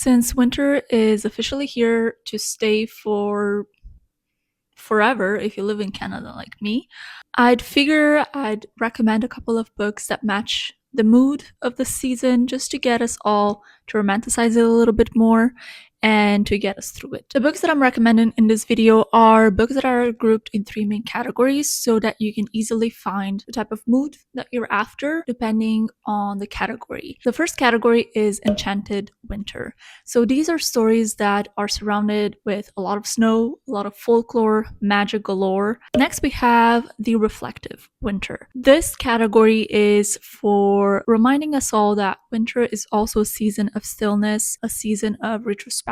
Since winter is officially here to stay for forever, if you live in Canada like me, I'd figure I'd recommend a couple of books that match the mood of the season just to get us all to romanticize it a little bit more and to get us through it. The books that I'm recommending in this video are books that are grouped in three main categories so that you can easily find the type of mood that you're after depending on the category. The first category is Enchanted Winter. So these are stories that are surrounded with a lot of snow, a lot of folklore, magic galore. Next, we have the Reflective Winter. This category is for reminding us all that winter is also a season of stillness, a season of retrospection,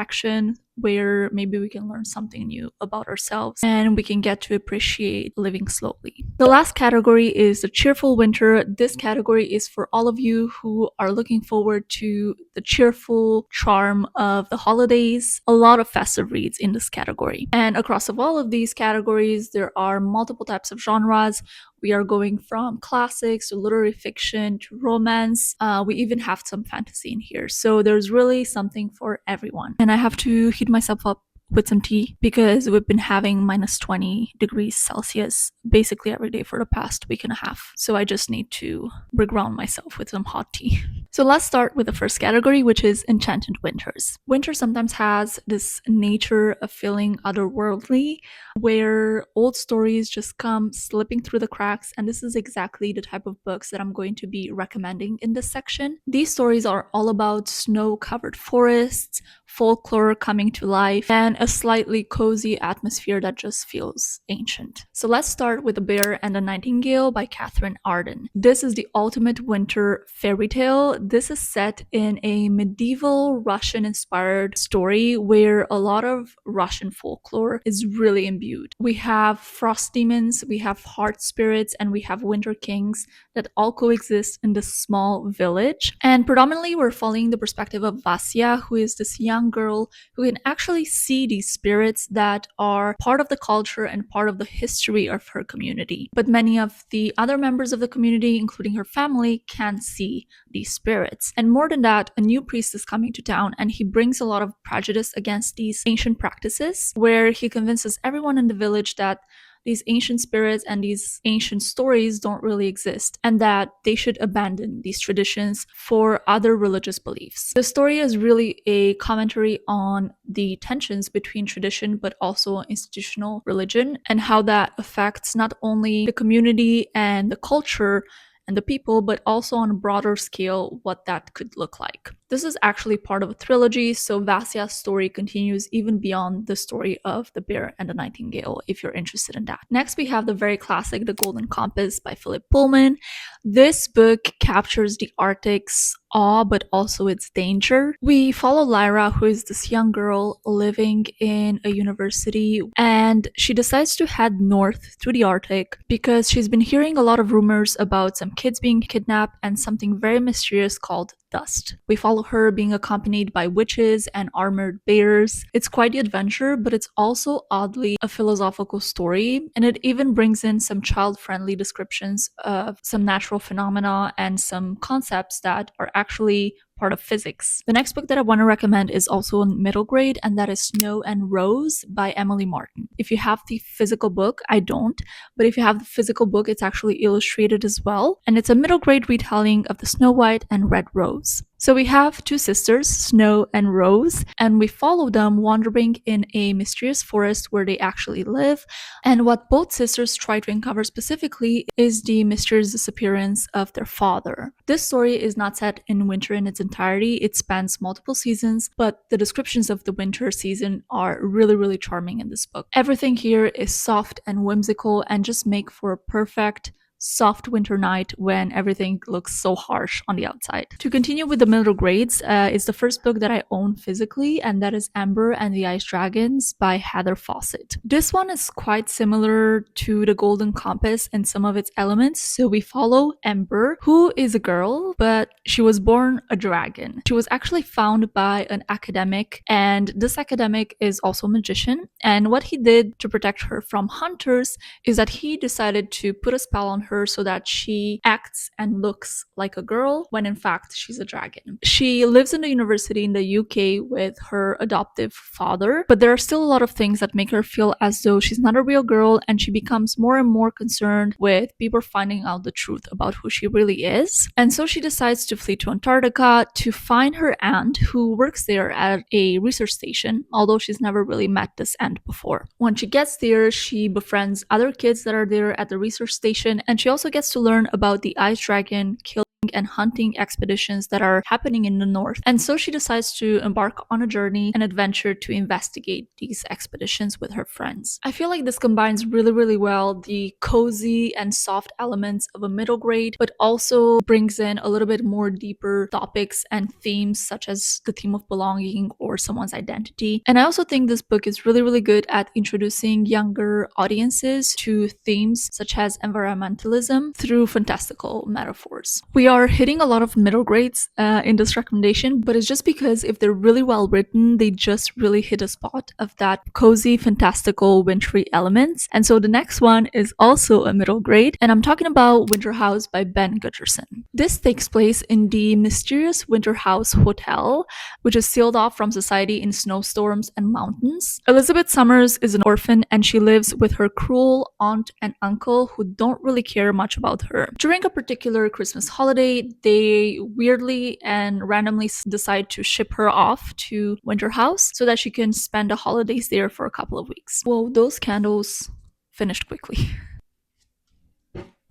where maybe we can learn something new about ourselves and we can get to appreciate living slowly. The last category is the Cheerful Winter. This category is for all of you who are looking forward to the cheerful charm of the holidays. A lot of festive reads in this category. And across of all of these categories, there are multiple types of genres. We are going from classics to literary fiction to romance. We even have some fantasy in here. So there's really something for everyone. And I have to heat myself up with some tea because we've been having minus 20 degrees Celsius basically every day for the past week and a half. So I just need to reground myself with some hot tea. So let's start with the first category, which is Enchanted Winters. Winter sometimes has this nature of feeling otherworldly, where old stories just come slipping through the cracks, and this is exactly the type of books that I'm going to be recommending in this section. These stories are all about snow-covered forests, folklore coming to life, and a slightly cozy atmosphere that just feels ancient. So let's start with The Bear and the Nightingale by Catherine Arden. This is the ultimate winter fairy tale. This is set in a medieval Russian-inspired story where a lot of Russian folklore is really imbued. We have frost demons, we have heart spirits, and we have winter kings that all coexist in this small village. And predominantly we're following the perspective of Vasya, who is this young girl who can actually see these spirits that are part of the culture and part of the history of her community. But many of the other members of the community, including her family, can't see these spirits. And more than that, a new priest is coming to town and he brings a lot of prejudice against these ancient practices, where he convinces everyone in the village that these ancient spirits and these ancient stories don't really exist and that they should abandon these traditions for other religious beliefs. The story is really a commentary on the tensions between tradition but also institutional religion and how that affects not only the community and the culture and the people, but also on a broader scale what that could look like. This is actually part of a trilogy, so Vasya's story continues even beyond the story of The Bear and the Nightingale, if you're interested in that. Next, we have the very classic The Golden Compass by Philip Pullman. This book captures the Arctic's awe, but also its danger. We follow Lyra, who is this young girl living in a university, and she decides to head north through the Arctic because she's been hearing a lot of rumors about some kids being kidnapped and something very mysterious called dust. We follow her being accompanied by witches and armored bears. It's quite the adventure, but it's also oddly a philosophical story, and it even brings in some child-friendly descriptions of some natural phenomena and some concepts that are actually part of physics. The next book that I want to recommend is also in middle grade, and that is Snow and Rose by Emily Martin. If you have the physical book, I don't, but if you have the physical book, it's actually illustrated as well, and it's a middle grade retelling of the Snow White and Red Rose. So we have two sisters, Snow and Rose, and we follow them wandering in a mysterious forest where they actually live. And what both sisters try to uncover specifically is the mysterious disappearance of their father. This story is not set in winter in its entirety. It spans multiple seasons, but the descriptions of the winter season are really charming in this book. Everything here is soft and whimsical and just make for a perfect soft winter night when everything looks so harsh on the outside. To continue with the middle grades, is the first book that I own physically, and that is Amber and the Ice Dragons by Heather Fawcett. This one is quite similar to The Golden Compass in some of its elements. So we follow Amber, who is a girl, but she was born a dragon. She was actually found by an academic, and this academic is also a magician. And what he did to protect her from hunters is that he decided to put a spell on her so that she acts and looks like a girl when in fact she's a dragon. She lives in the university in the UK with her adoptive father, but there are still a lot of things that make her feel as though she's not a real girl, and she becomes more and more concerned with people finding out the truth about who she really is. And so she decides to flee to Antarctica to find her aunt, who works there at a research station, although she's never really met this aunt before. When she gets there, she befriends other kids that are there at the research station, and she also gets to learn about the ice dragon killing and hunting expeditions that are happening in the north. And so she decides to embark on a journey and adventure to investigate these expeditions with her friends. I feel like this combines really, really well the cozy and soft elements of a middle grade, but also brings in a little bit more deeper topics and themes, such as the theme of belonging or someone's identity. And I also think this book is really, really good at introducing younger audiences to themes such as environmentalism through fantastical metaphors. We are hitting a lot of middle grades in this recommendation, but it's just because if they're really well written, they just really hit a spot of that cozy, fantastical, wintry elements. And so the next one is also a middle grade, and I'm talking about Winter House by Ben Gutcherson. This takes place in the mysterious Winter House Hotel, which is sealed off from society in snowstorms and mountains. Elizabeth Summers is an orphan, and she lives with her cruel aunt and uncle who don't really care much about her. During a particular Christmas holiday, they weirdly and randomly decide to ship her off to Winter House so that she can spend the holidays there for a couple of weeks. Whoa, those candles finished quickly.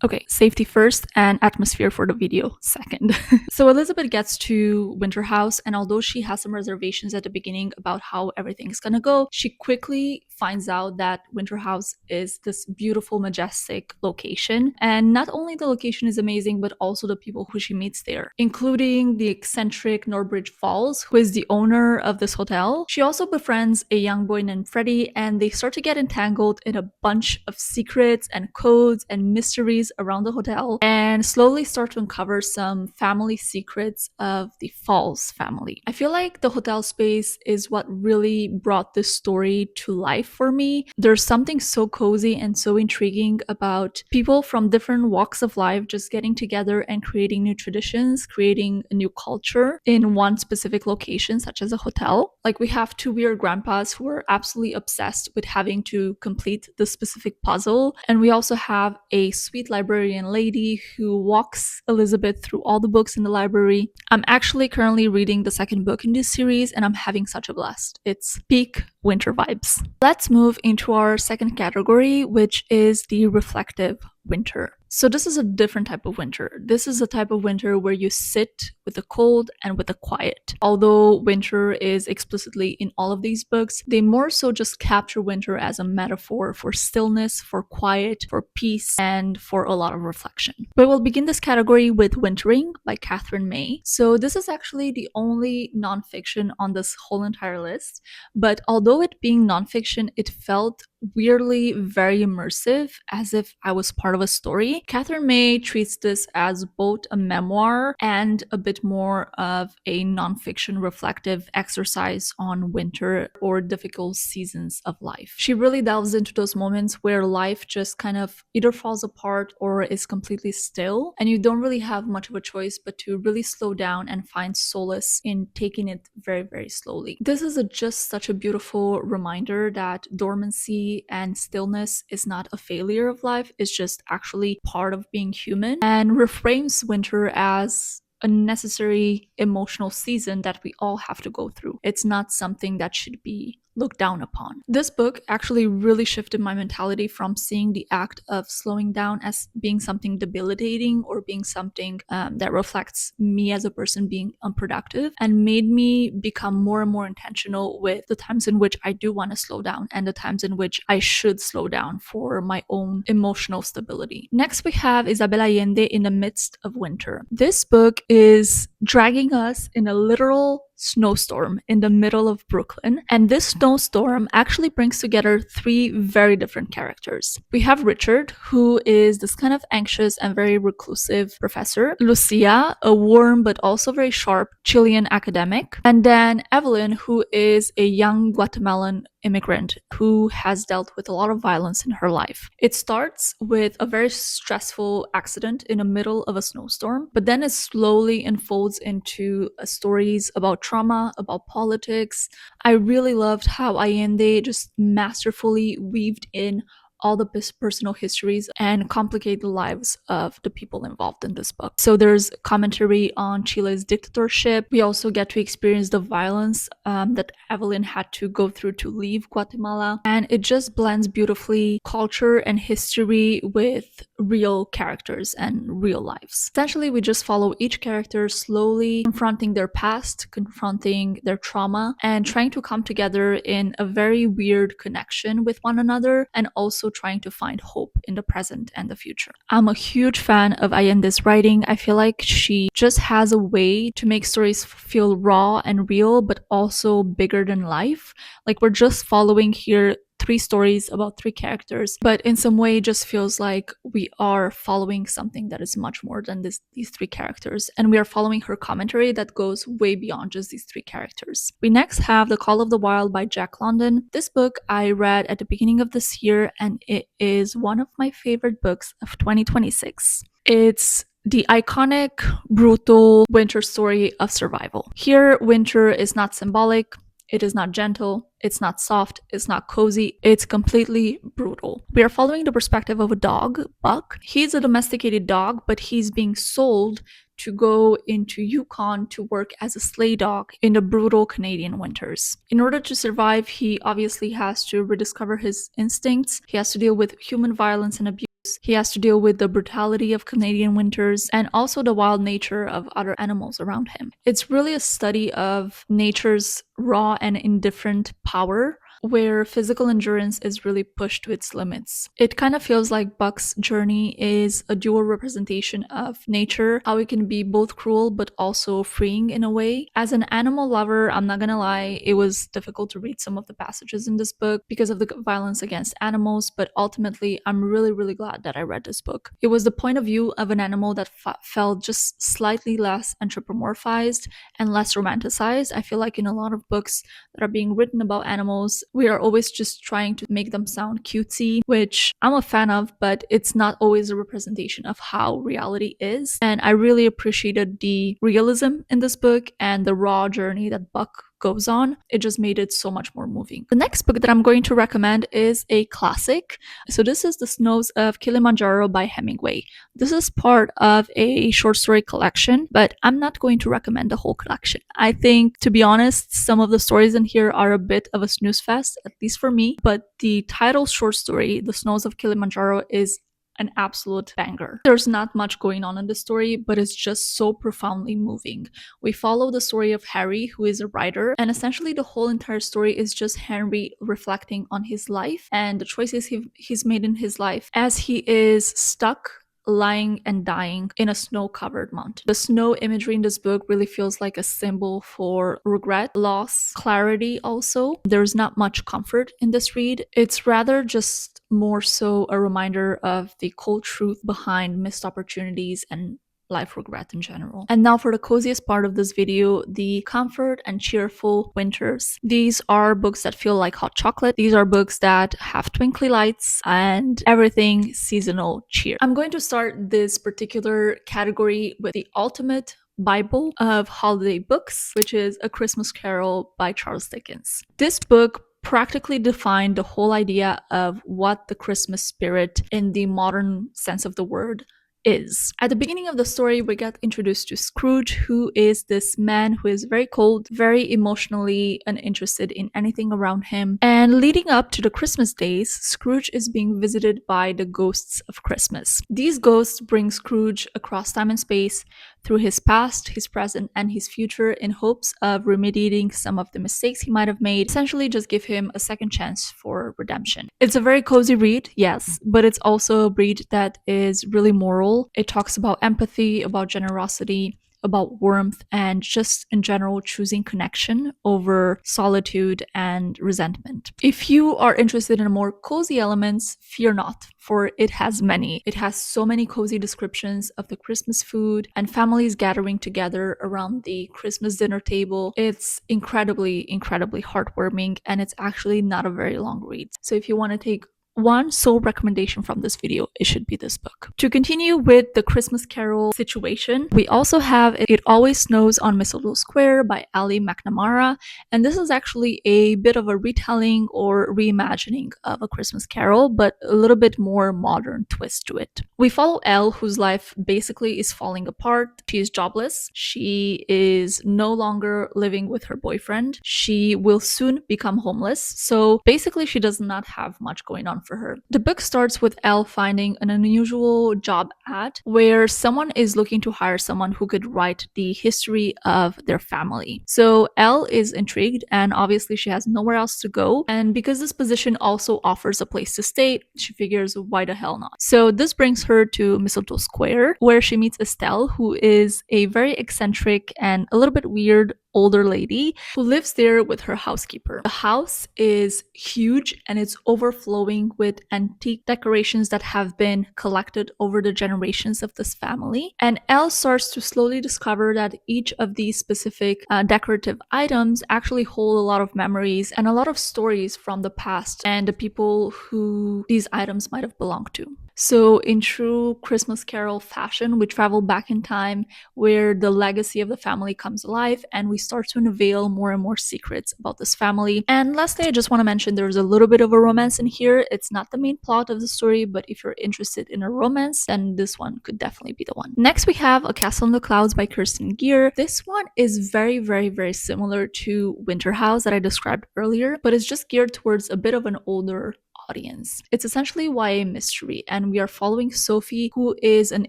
Okay, safety first and atmosphere for the video second. So Elizabeth gets to Winter House, and although she has some reservations at the beginning about how everything's gonna go, she quickly finds out that Winter House is this beautiful, majestic location. And not only the location is amazing, but also the people who she meets there, including the eccentric Norbridge Falls, who is the owner of this hotel. She also befriends a young boy named Freddie, and they start to get entangled in a bunch of secrets and codes and mysteries around the hotel, and slowly start to uncover some family secrets of the Falls family. I feel like the hotel space is what really brought this story to life for me. There's something so cozy and so intriguing about people from different walks of life just getting together and creating new traditions, creating a new culture in one specific location, such as a hotel. Like, we have two weird grandpas who are absolutely obsessed with having to complete the specific puzzle, and we also have a sweet librarian lady who walks Elizabeth through all the books in the library. I'm actually currently reading the second book in this series, and I'm having such a blast. It's peak winter vibes. Let's move into our second category, which is the reflective winter. So this is a different type of winter. This is a type of winter where you sit with the cold and with the quiet. Although winter is explicitly in all of these books, they more so just capture winter as a metaphor for stillness, for quiet, for peace, and for a lot of reflection. But we'll begin this category with Wintering by Catherine May. So this is actually the only nonfiction on this whole entire list, but although it being nonfiction, it felt weirdly very immersive, as if I was part of a story. Catherine May treats this as both a memoir and a bit more of a nonfiction reflective exercise on winter or difficult seasons of life. She really delves into those moments where life just kind of either falls apart or is completely still, and you don't really have much of a choice but to really slow down and find solace in taking it very, very slowly. This is just such a beautiful reminder that dormancy and stillness is not a failure of life, it's just actually part of being human, and reframes winter as a necessary emotional season that we all have to go through. It's not something that should be looked down upon. This book actually really shifted my mentality from seeing the act of slowing down as being something debilitating or being something that reflects me as a person being unproductive, and made me become more and more intentional with the times in which I do want to slow down and the times in which I should slow down for my own emotional stability. Next, we have Isabel Allende, In the Midst of Winter. This book is dragging us in a literal snowstorm in the middle of Brooklyn. And this snowstorm actually brings together three very different characters. We have Richard, who is this kind of anxious and very reclusive professor. Lucia, a warm but also very sharp Chilean academic. And then Evelyn, who is a young Guatemalan immigrant who has dealt with a lot of violence in her life. It starts with a very stressful accident in the middle of a snowstorm, but then it slowly unfolds into stories about trauma, about politics. I really loved how Allende just masterfully weaved in all the personal histories and complicate the lives of the people involved in this book. So there's commentary on Chile's dictatorship. We also get to experience the violence that Evelyn had to go through to leave Guatemala. And it just blends beautifully culture and history with real characters and real lives. Essentially, we just follow each character slowly confronting their past, confronting their trauma, and trying to come together in a very weird connection with one another, and also trying to find hope in the present and the future. I'm a huge fan of Allende's writing. I feel like she just has a way to make stories feel raw and real, but also bigger than life. Like, we're just following here three stories about three characters, but in some way it just feels like we are following something that is much more than these three characters, and we are following her commentary that goes way beyond just these three characters. We next have The Call of the Wild by Jack London. This book I read at the beginning of this year, and it is one of my favorite books of 2026. It's the iconic, brutal winter story of survival. Here, winter is not symbolic, it is not gentle, it's not soft, it's not cozy, it's completely brutal. We are following the perspective of a dog, Buck. He's a domesticated dog, but he's being sold to go into Yukon to work as a sleigh dog in the brutal Canadian winters. In order to survive, he obviously has to rediscover his instincts. He has to deal with human violence and abuse. He has to deal with the brutality of Canadian winters and also the wild nature of other animals around him. It's really a study of nature's raw and indifferent power, where physical endurance is really pushed to its limits. It kind of feels like Buck's journey is a dual representation of nature, how it can be both cruel but also freeing in a way. As an animal lover, I'm not gonna lie, it was difficult to read some of the passages in this book because of the violence against animals, but ultimately I'm really glad that I read this book. It was the point of view of an animal that felt just slightly less anthropomorphized and less romanticized. I feel like in a lot of books that are being written about animals, we are always just trying to make them sound cutesy, which I'm a fan of, but it's not always a representation of how reality is. And I really appreciated the realism in this book and the raw journey that Buck goes on. It just made it so much more moving. The next book that I'm going to recommend is a classic. So this is The Snows of Kilimanjaro by Hemingway. This is part of a short story collection, but I'm not going to recommend the whole collection. I think, to be honest, some of the stories in here are a bit of a snooze fest, at least for me, but the title short story, The Snows of Kilimanjaro, is an absolute banger. There's not much going on in the story, but it's just so profoundly moving. We follow the story of Harry, who is a writer, and essentially the whole entire story is just Henry reflecting on his life and the choices he's made in his life as he is stuck, lying and dying in a snow-covered mountain. The snow imagery in this book really feels like a symbol for regret, loss, clarity also. There's not much comfort in this read. It's rather just more so a reminder of the cold truth behind missed opportunities and life regret in general. And now for the coziest part of this video, the Comfort and Cheerful Winters. These are books that feel like hot chocolate. These are books that have twinkly lights and everything seasonal cheer. I'm going to start this particular category with the ultimate Bible of holiday books, which is A Christmas Carol by Charles Dickens. This book practically defined the whole idea of what the Christmas spirit in the modern sense of the word is. At the beginning of the story, we get introduced to Scrooge, who is this man who is very cold, very emotionally uninterested in anything around him. And leading up to the Christmas days, Scrooge is being visited by the ghosts of Christmas. These ghosts bring Scrooge across time and space through his past, his present, and his future in hopes of remediating some of the mistakes he might have made, essentially just give him a second chance for redemption. It's a very cozy read, yes, but it's also a read that is really moral. It talks about empathy, about generosity, about warmth and just in general choosing connection over solitude and resentment. If you are interested in more cozy elements, fear not, for it has many. It has so many cozy descriptions of the Christmas food and families gathering together around the Christmas dinner table. It's incredibly, incredibly heartwarming, and it's actually not a very long read. So if you want to take one sole recommendation from this video, it should be this book. To continue with the Christmas Carol situation, we also have It Always Snows on Mistletoe Square by Ali McNamara, and this is actually a bit of a retelling or reimagining of A Christmas Carol, but a little bit more modern twist to it. We follow Elle, whose life basically is falling apart. She is jobless. She is no longer living with her boyfriend. She will soon become homeless, so basically she does not have much going on for her. The book starts with Elle finding an unusual job ad where someone is looking to hire someone who could write the history of their family. So Elle is intrigued, and obviously she has nowhere else to go, and because this position also offers a place to stay, she figures why the hell not. So this brings her to Mistletoe Square, where she meets Estelle, who is a very eccentric and a little bit weird older lady who lives there with her housekeeper. The house is huge and it's overflowing with antique decorations that have been collected over the generations of this family. And Elle starts to slowly discover that each of these specific decorative items actually hold a lot of memories and a lot of stories from the past and the people who these items might have belonged to. So in true Christmas Carol fashion, we travel back in time where the legacy of the family comes alive and we start to unveil more and more secrets about this family. And lastly, I just want to mention there's a little bit of a romance in here. It's not the main plot of the story, but if you're interested in a romance, then this one could definitely be the one. Next, we have A Castle in the Clouds by Kirsten Gear. This one is very, very, very similar to Winter House that I described earlier, but it's just geared towards a bit of an older audience. It's essentially YA mystery, and we are following Sophie, who is an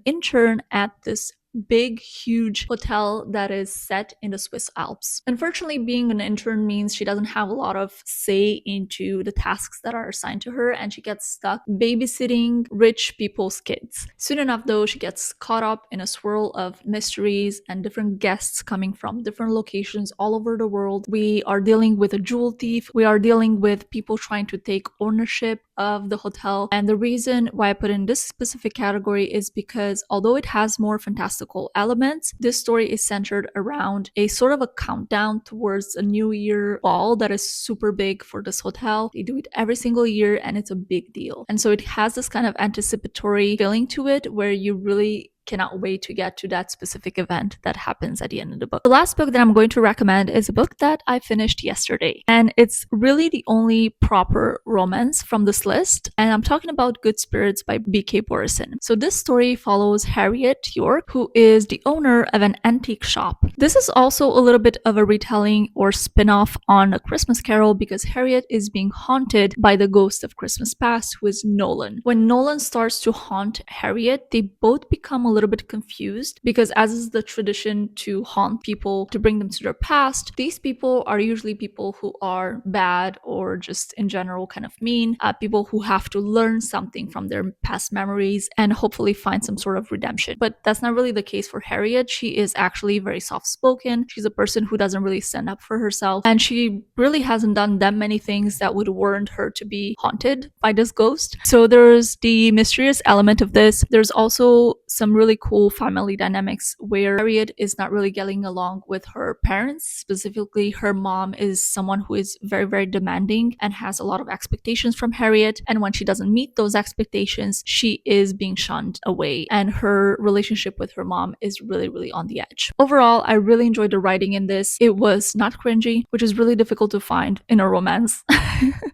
intern at this big, huge hotel that is set in the Swiss Alps. Unfortunately, being an intern means she doesn't have a lot of say into the tasks that are assigned to her, and she gets stuck babysitting rich people's kids. Soon enough, though, she gets caught up in a swirl of mysteries and different guests coming from different locations all over the world. We are dealing with a jewel thief. We are dealing with people trying to take ownership of the hotel. And the reason why I put in this specific category is because although it has more fantastical elements, this story is centered around a sort of a countdown towards a New Year ball that is super big for this hotel. They do it every single year and it's a big deal. And so it has this kind of anticipatory feeling to it where you really cannot wait to get to that specific event that happens at the end of the book. The last book that I'm going to recommend is a book that I finished yesterday, and it's really the only proper romance from this list, and I'm talking about Good Spirits by B.K. Borison. So this story follows Harriet York, who is the owner of an antique shop. This is also a little bit of a retelling or spin-off on A Christmas Carol because Harriet is being haunted by the ghost of Christmas past, who is Nolan. When Nolan starts to haunt Harriet, they both become a little bit confused because, as is the tradition to haunt people to bring them to their past, these people are usually people who are bad or just in general kind of mean, people who have to learn something from their past memories and hopefully find some sort of redemption. But that's not really the case for Harriet. She is actually very soft-spoken. She's a person who doesn't really stand up for herself, and she really hasn't done that many things that would warrant her to be haunted by this ghost. So there's the mysterious element of this. There's also some really cool family dynamics where Harriet is not really getting along with her parents. Specifically, her mom is someone who is very, very demanding and has a lot of expectations from Harriet. And when she doesn't meet those expectations, she is being shunned away. And her relationship with her mom is really, really on the edge. Overall, I really enjoyed the writing in this. It was not cringy, which is really difficult to find in a romance.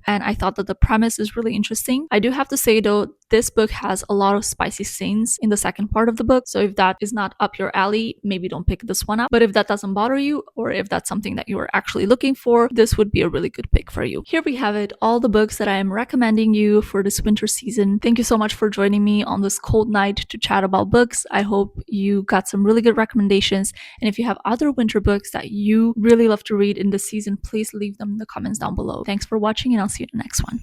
And I thought that the premise is really interesting. I do have to say though, this book has a lot of spicy scenes in the second part of the book. So if that is not up your alley, maybe don't pick this one up. But if that doesn't bother you, or if that's something that you are actually looking for, this would be a really good pick for you. Here we have it, all the books that I am recommending you for this winter season. Thank you so much for joining me on this cold night to chat about books. I hope you got some really good recommendations. And if you have other winter books that you really love to read in this season, please leave them in the comments down below. Thanks for watching, and I'll see you in the next one.